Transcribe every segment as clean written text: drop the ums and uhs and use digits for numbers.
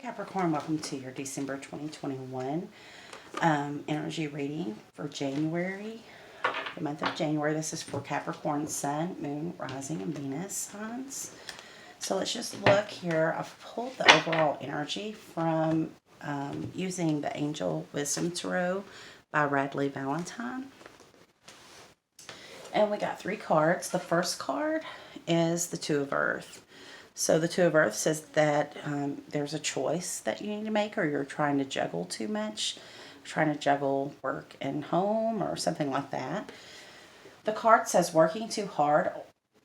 Capricorn, welcome to your December 2021 energy reading for January, the month of January. This is for Capricorn, Sun, Moon, Rising, and Venus signs. So let's just look here. I've pulled the overall energy from using the Angel Wisdom Tarot by Radley Valentine. And we got 3 cards. The first card is the Two of Earth. So the Two of Earth says that there's a choice that you need to make, or you're trying to juggle too much, trying to juggle work and home or something like that. The card says working too hard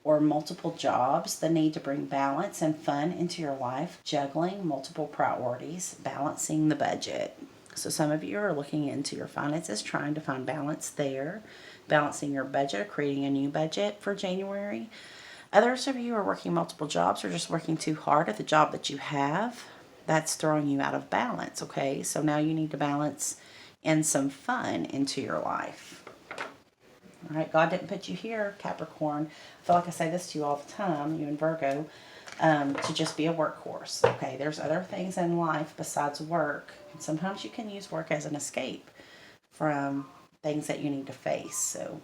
or multiple jobs, the need to bring balance and fun into your life, juggling multiple priorities, balancing the budget. So some of you are looking into your finances, trying to find balance there, balancing your budget, creating a new budget for January. Others of you are working multiple jobs or just working too hard at the job that you have. That's throwing you out of balance, okay? So now you need to balance and some fun into your life. All right, God didn't put you here, Capricorn. I feel like I say this to you all the time, you and Virgo, to just be a workhorse, okay? There's other things in life besides work. And sometimes you can use work as an escape from things that you need to face, so...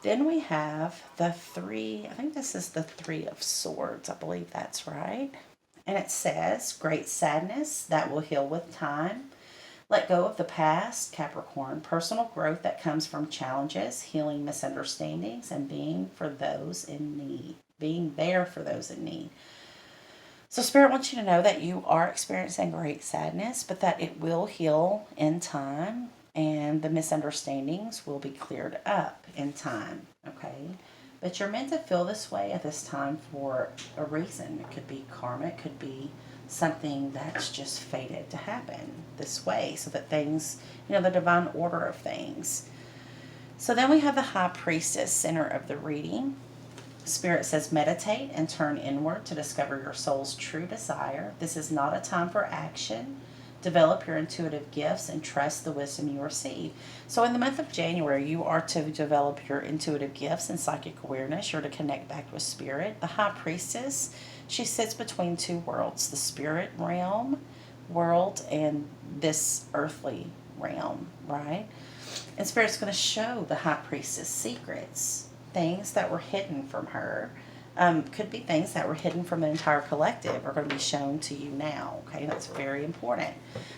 Then we have the 3, I think this is the 3 of Swords. I believe that's right. And it says, great sadness that will heal with time. Let go of the past, Capricorn. Personal growth that comes from challenges, healing misunderstandings, and being for those in need. Being there for those in need. So Spirit wants you to know that you are experiencing great sadness, but that it will heal in time. And the misunderstandings will be cleared up in time, okay? But you're meant to feel this way at this time for a reason. It could be karma. It could be something that's just fated to happen this way so that things, the divine order of things. So then we have the High Priestess, center of the reading. Spirit says, meditate and turn inward to discover your soul's true desire. This is not a time for action. Develop your intuitive gifts and trust the wisdom you receive. So in the month of January, you are to develop your intuitive gifts and psychic awareness. You're to connect back with Spirit. The High Priestess, she sits between 2 worlds, the spirit realm world and this earthly realm, right? And Spirit's going to show the High Priestess secrets, things that were hidden from her. Could be things that were hidden from the entire collective are going to be shown to you now. Okay, that's very important.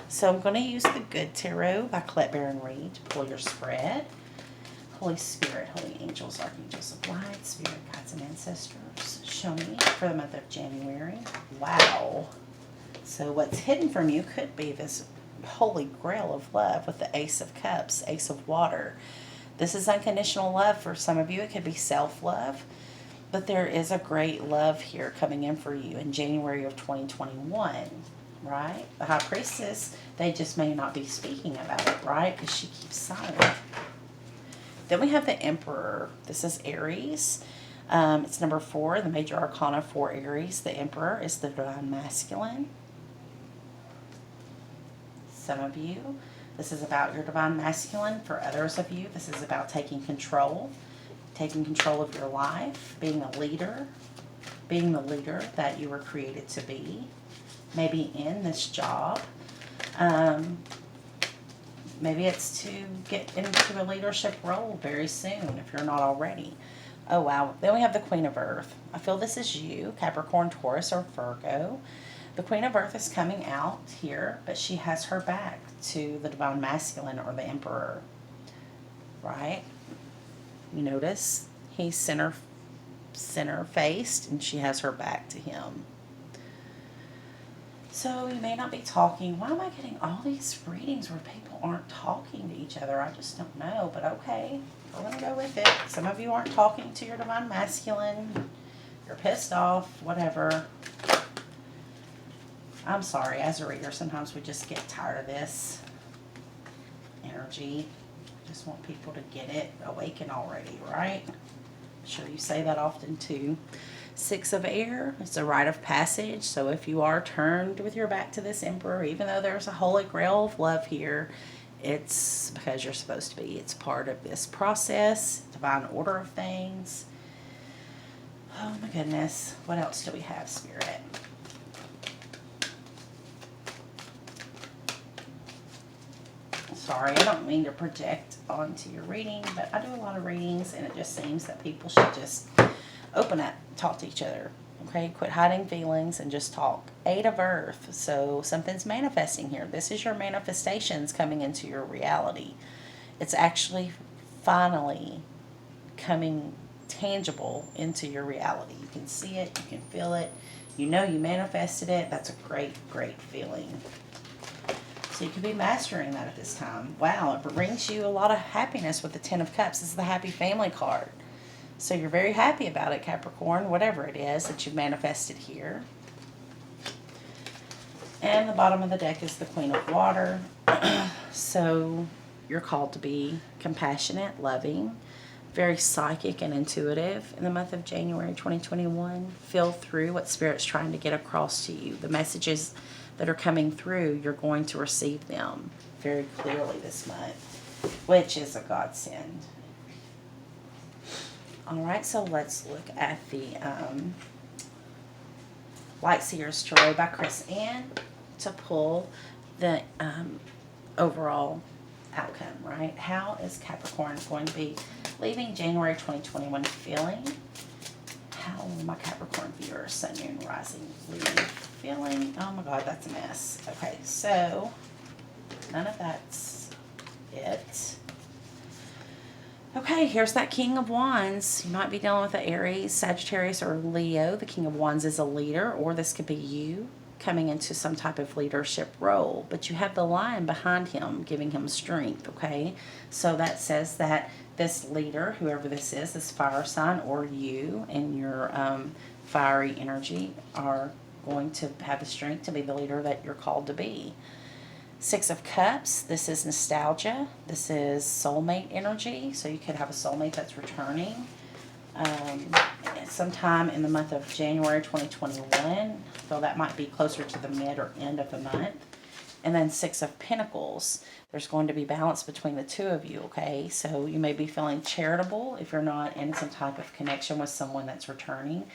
So I'm going to use the Good Tarot by Colette Baron Reed to pull your spread. Holy Spirit, Holy Angels, Archangels of Light, Spirit, Guides, and Ancestors, show me for the month of January. Wow. So what's hidden from you could be this holy grail of love with the Ace of Cups, Ace of Water. This is unconditional love for some of you. It could be self-love. But there is a great love here coming in for you in January of 2021, right? The High Priestess, they just may not be speaking about it, right? Because she keeps silent. Then we have the Emperor. This is Aries. It's number 4, the major arcana for Aries. The Emperor is the divine masculine. Some of you, this is about your divine masculine. For others of you, this is about taking control of your life, being the leader that you were created to be, maybe in this job. Maybe it's to get into a leadership role very soon if you're not already. Oh, wow. Then we have the Queen of Earth. I feel this is you, Capricorn, Taurus, or Virgo. The Queen of Earth is coming out here, but she has her back to the divine masculine or the Emperor, right? You notice he's center faced and she has her back to him. So you may not be talking. Why am I getting all these readings where people aren't talking to each other? I just don't know, but okay. We're going to go with it. Some of you aren't talking to your divine masculine. You're pissed off, whatever. I'm sorry, as a reader, sometimes we just get tired of this energy. Just want people to get it, awaken already, right? I'm sure you say that often too. 6 of Air, it's a rite of passage. So if you are turned with your back to this Emperor, even though there's a holy grail of love here, it's because you're supposed to be. It's part of this process, divine order of things. Oh my goodness. What else do we have, Spirit? sorry, I don't mean to project onto your reading, but I do a lot of readings, and it just seems that people should just open up, talk to each other. Okay, quit hiding feelings and just talk. 8 of Earth, so something's manifesting here. This is your manifestations coming into your reality. It's actually finally coming tangible into your reality. You can see it, you can feel it, you know you manifested it. That's a great, great feeling. So you could be mastering that at this time. Wow, it brings you a lot of happiness with the 10 of Cups. This is the happy family card. So you're very happy about it, Capricorn, whatever it is that you've manifested here. And the bottom of the deck is the Queen of Water. So you're called to be compassionate, loving, very psychic and intuitive in the month of January 2021. Feel through what Spirit's trying to get across to you. The messages that are coming through, you're going to receive them very clearly this month, which is a godsend. All right, so let's look at the Light Seers Tarot by Chris Ann to pull the overall outcome, right? How is Capricorn going to be leaving January 2021 feeling? How will my Capricorn viewers, Sun, Moon, Rising, leave feeling? Oh my God, that's a mess. Okay, so none of that's it. Okay, here's that King of Wands. You might be dealing with an Aries, Sagittarius, or Leo. The King of Wands is a leader, or this could be you coming into some type of leadership role. But you have the Lion behind him, giving him strength, okay? So that says that this leader, whoever this is, this fire sign, or you and your fiery energy are going to have the strength to be the leader that you're called to be. 6 of Cups, this is nostalgia. This is soulmate energy. So you could have a soulmate that's returning sometime in the month of January 2021. So that might be closer to the mid or end of the month. And then 6 of Pentacles. There's going to be balance between the two of you, okay? So you may be feeling charitable if you're not in some type of connection with someone that's returning.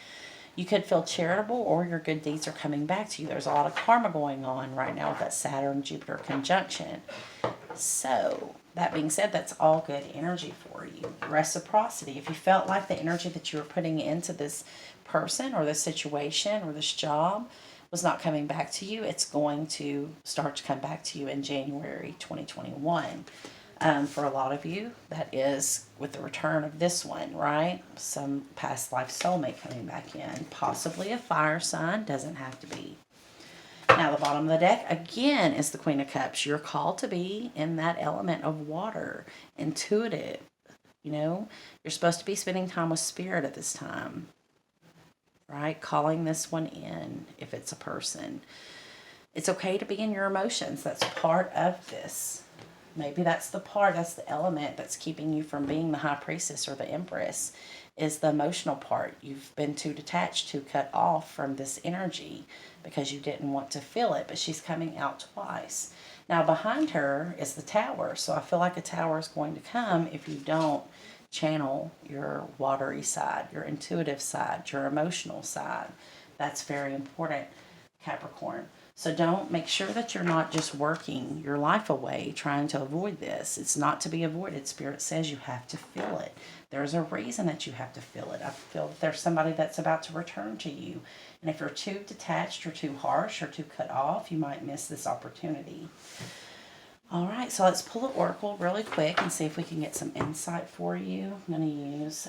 You could feel charitable, or your good deeds are coming back to you. There's a lot of karma going on right now with that Saturn-Jupiter conjunction. So, that being said, that's all good energy for you. Reciprocity. If you felt like the energy that you were putting into this person or this situation or this job was not coming back to you, it's going to start to come back to you in January 2021. For a lot of you, that is with the return of this one, right? Some past life soulmate coming back in. Possibly a fire sign. Doesn't have to be. Now, the bottom of the deck, again, is the Queen of Cups. You're called to be in that element of water. Intuitive. You know, you're supposed to be spending time with Spirit at this time. Right? Calling this one in if it's a person. It's okay to be in your emotions. That's part of this. Maybe that's the part, that's the element that's keeping you from being the High Priestess or the Empress, is the emotional part. You've been too detached, too cut off from this energy because you didn't want to feel it, but she's coming out twice. Now, behind her is the Tower, so I feel like a Tower is going to come if you don't channel your watery side, your intuitive side, your emotional side. That's very important, Capricorn. So don't, make sure that you're not just working your life away trying to avoid this. It's not to be avoided. Spirit says you have to feel it. There's a reason that you have to feel it. I feel that there's somebody that's about to return to you. And if you're too detached or too harsh or too cut off, you might miss this opportunity. All right, so let's pull an oracle really quick and see if we can get some insight for you. I'm going to use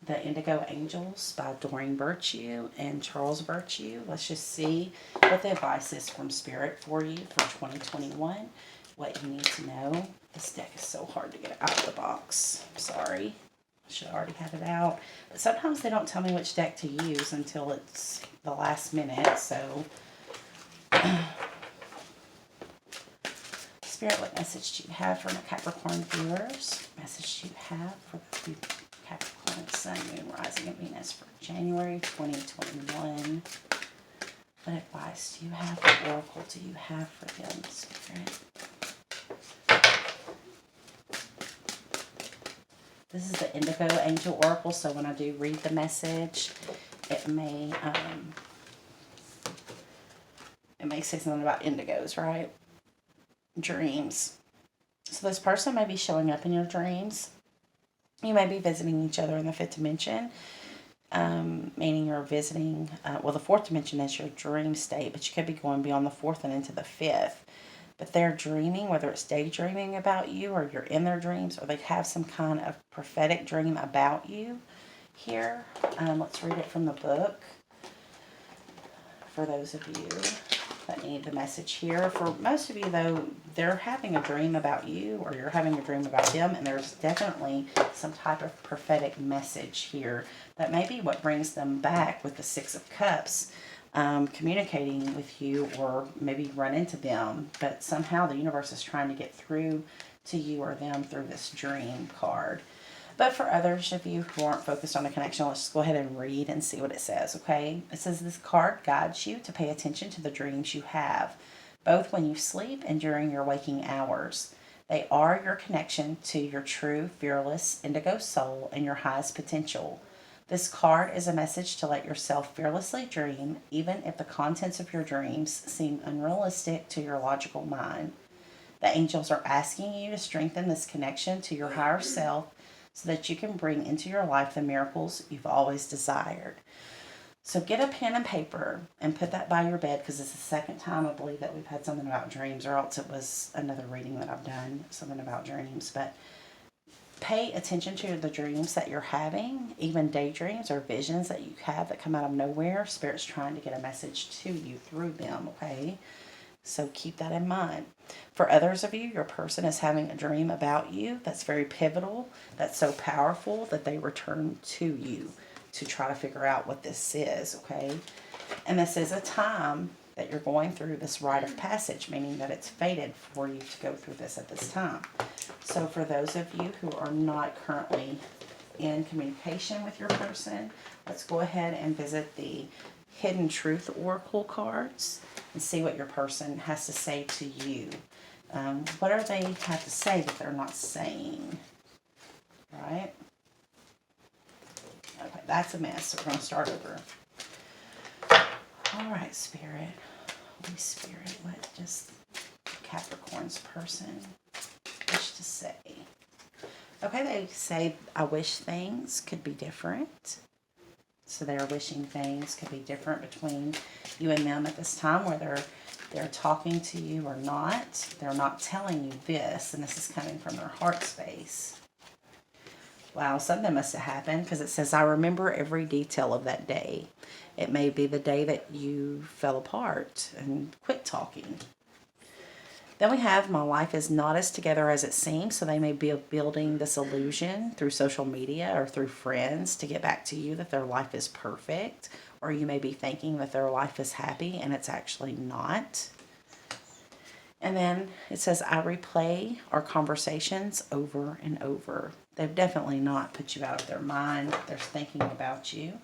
The Indigo Angels by Doreen Virtue and Charles Virtue. Let's just see what the advice is from Spirit for you for 2021. What you need to know. This deck is so hard to get out of the box. I'm sorry. I should already have it out. But sometimes they don't tell me which deck to use until it's the last minute. So, Spirit, what message do you have for my Capricorn viewers? Message do you have for the Capricorn, Sun, Moon, Rising, and Venus for January 2021. What advice do you have? What oracle do you have for them, Spirit? This is the Indigo Angel Oracle, so when I do read the message, it may say something about indigos, right? Dreams. So this person may be showing up in your dreams. You may be visiting each other in the fifth dimension, meaning you're visiting, well, the fourth dimension is your dream state, but you could be going beyond the fourth and into the fifth. But they're dreaming, whether it's daydreaming about you or you're in their dreams, or they have some kind of prophetic dream about you here. Let's read it from the book for those of you that need the message here. For most of you, though, they're having a dream about you or you're having a dream about them, and there's definitely some type of prophetic message here that may be what brings them back with the Six of Cups, communicating with you, or maybe run into them, but somehow the universe is trying to get through to you or them through this dream card. But for others of you who aren't focused on a connection, let's just go ahead and read and see what it says, okay? It says this card guides you to pay attention to the dreams you have, both when you sleep and during your waking hours. They are your connection to your true, fearless, indigo soul and your highest potential. This card is a message to let yourself fearlessly dream, even if the contents of your dreams seem unrealistic to your logical mind. The angels are asking you to strengthen this connection to your higher self so that you can bring into your life the miracles you've always desired. So get a pen and paper and put that by your bed, because it's the second time I believe that we've had something about dreams, or else it was another reading that I've done, something about dreams. But pay attention to the dreams that you're having, even daydreams or visions that you have that come out of nowhere. Spirit's trying to get a message to you through them, okay? So keep that in mind. For others of you, your person is having a dream about you that's very pivotal, that's so powerful that they return to you to try to figure out what this is, okay? And this is a time that you're going through this rite of passage, meaning that it's fated for you to go through this at this time. So for those of you who are not currently in communication with your person, let's go ahead and visit the Hidden Truth Oracle cards and see what your person has to say to you. What do they have to say that they're not saying? Right? Okay, that's a mess. So we're going to start over. All right, Spirit. Holy Spirit, what does Capricorn's person wish to say? Okay, they say, I wish things could be different. So they're wishing things could be different between you and them at this time, whether they're talking to you or not. They're not telling you this, and this is coming from their heart space. Wow, something must have happened, because it says, I remember every detail of that day. It may be the day that you fell apart and quit talking. Then we have, my life is not as together as it seems. So they may be building this illusion through social media or through friends to get back to you that their life is perfect. Or you may be thinking that their life is happy and it's actually not. And then it says, I replay our conversations over and over. They've definitely not put you out of their mind. They're thinking about you.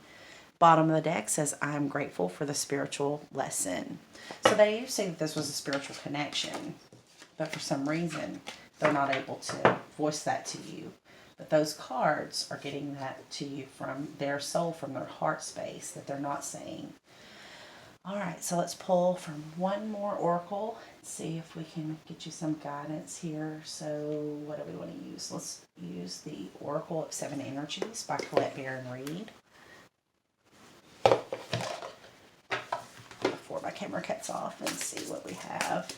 Bottom of the deck says, I'm grateful for the spiritual lesson. So they say that this was a spiritual connection, but for some reason, they're not able to voice that to you. But those cards are getting that to you from their soul, from their heart space, that they're not saying. All right, so let's pull from one more oracle and see if we can get you some guidance here. So what do we want to use? Let's use the Oracle of Seven Energies by Colette Baron Reed. Before my camera cuts off, and see what we have.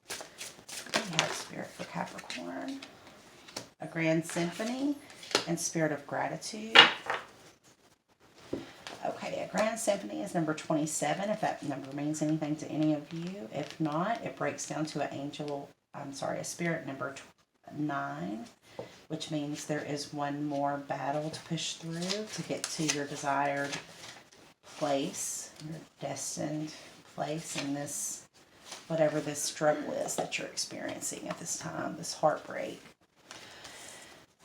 We have Spirit for Capricorn, a Grand Symphony, and Spirit of Gratitude. Okay, a Grand Symphony is number 27, if that number means anything to any of you. If not, it breaks down to a spirit number 9, which means there is one more battle to push through to get to your desired place, your destined place in this, whatever this struggle is that you're experiencing at this time, this heartbreak.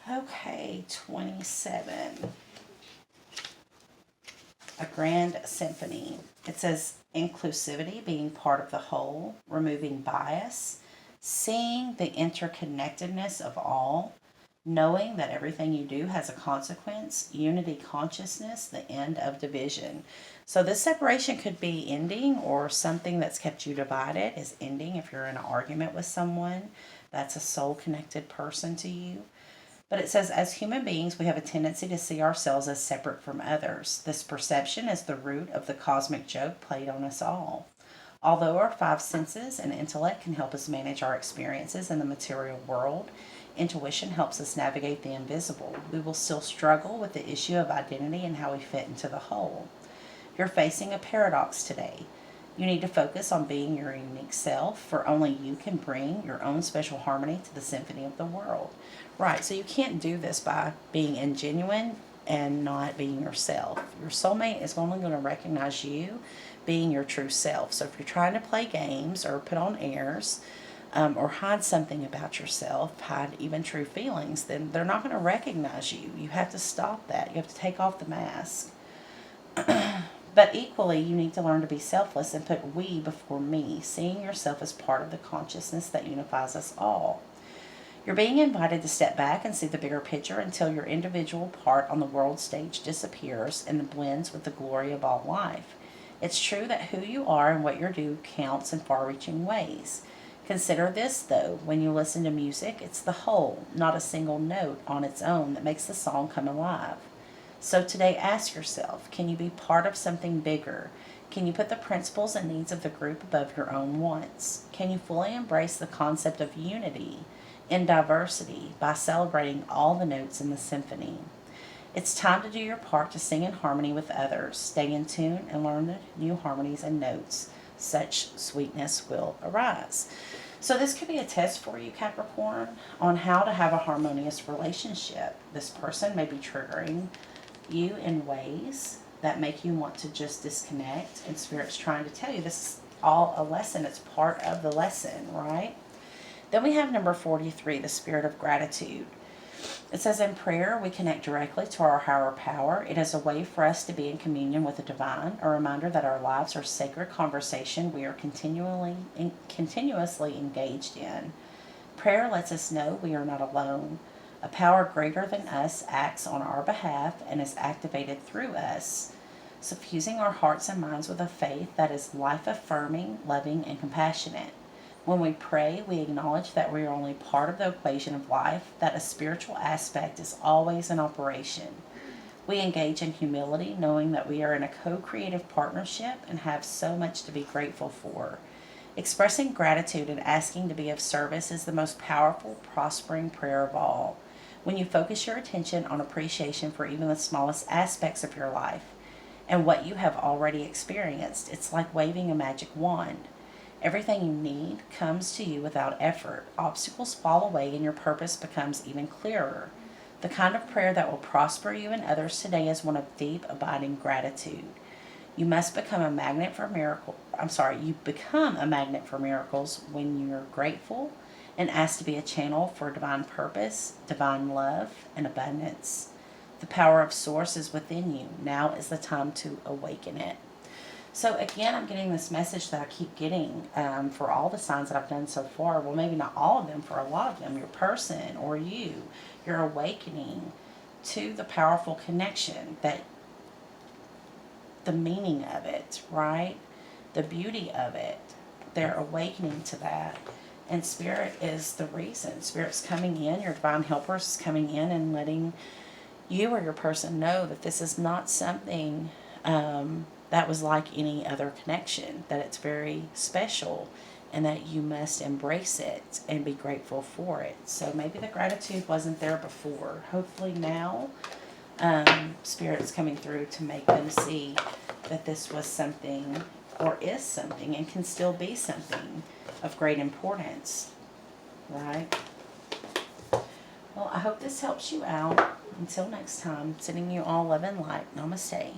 Okay, 27. A Grand Symphony. It says inclusivity, being part of the whole, removing bias, seeing the interconnectedness of all, knowing that everything you do has a consequence, unity consciousness, the end of division. So this separation could be ending, or something that's kept you divided is ending. If you're in an argument with someone, that's a soul connected person to you. But it says, as human beings, we have a tendency to see ourselves as separate from others. This perception is the root of the cosmic joke played on us all. Although our five senses and intellect can help us manage our experiences in the material world, intuition helps us navigate the invisible. We will still struggle with the issue of identity and how we fit into the whole. You're facing a paradox today. You need to focus on being your unique self, for only you can bring your own special harmony to the symphony of the world. Right, so you can't do this by being ingenuine and not being yourself. Your soulmate is only going to recognize you being your true self. So if you're trying to play games or put on airs, or hide something about yourself, hide even true feelings, then they're not going to recognize you. You have to stop that. You have to take off the mask. But equally, you need to learn to be selfless and put we before me, seeing yourself as part of the consciousness that unifies us all. You're being invited to step back and see the bigger picture until your individual part on the world stage disappears and blends with the glory of all life. It's true that who you are and what you do counts in far-reaching ways. Consider this, though. When you listen to music, it's the whole, not a single note on its own, that makes the song come alive. So today, ask yourself, can you be part of something bigger? Can you put the principles and needs of the group above your own wants? Can you fully embrace the concept of unity in diversity by celebrating all the notes in the symphony? It's time to do your part to sing in harmony with others. Stay in tune and learn the new harmonies and notes. Such sweetness will arise. So this could be a test for you, Capricorn, on how to have a harmonious relationship. This person may be triggering you in ways that make you want to just disconnect, and Spirit's trying to tell you this is all a lesson. It's part of the lesson, right? Then we have number 43, the spirit of gratitude. It says, in prayer, we connect directly to our higher power. It is a way for us to be in communion with the divine, a reminder that our lives are sacred conversation we are continuously engaged in. Prayer lets us know we are not alone. A power greater than us acts on our behalf and is activated through us, suffusing our hearts and minds with a faith that is life-affirming, loving, and compassionate. When we pray, we acknowledge that we are only part of the equation of life, that a spiritual aspect is always in operation. We engage in humility, knowing that we are in a co-creative partnership and have so much to be grateful for. Expressing gratitude and asking to be of service is the most powerful, prospering prayer of all. When you focus your attention on appreciation for even the smallest aspects of your life and what you have already experienced, it's like waving a magic wand. Everything you need comes to you without effort. Obstacles fall away and your purpose becomes even clearer. The kind of prayer that will prosper you and others today is one of deep, abiding gratitude. You must become a magnet for you become a magnet for miracles when you're grateful and asked to be a channel for divine purpose, divine love, and abundance. The power of Source is within you. Now is the time to awaken it. So again, I'm getting this message that I keep getting for all the signs that I've done so far. Well, maybe not all of them, for a lot of them. Your person or you're awakening to the powerful connection, that the meaning of it, right? The beauty of it. They're awakening to that. And Spirit is the reason. Spirit's coming in, your divine helpers is coming in and letting you or your person know that this is not something that was like any other connection, that it's very special and that you must embrace it and be grateful for it. So maybe the gratitude wasn't there before. Hopefully now Spirit is coming through to make them see that this was something, or is something, and can still be something of great importance, right? Well, I hope this helps you out. Until next time, sending you all love and light. Namaste.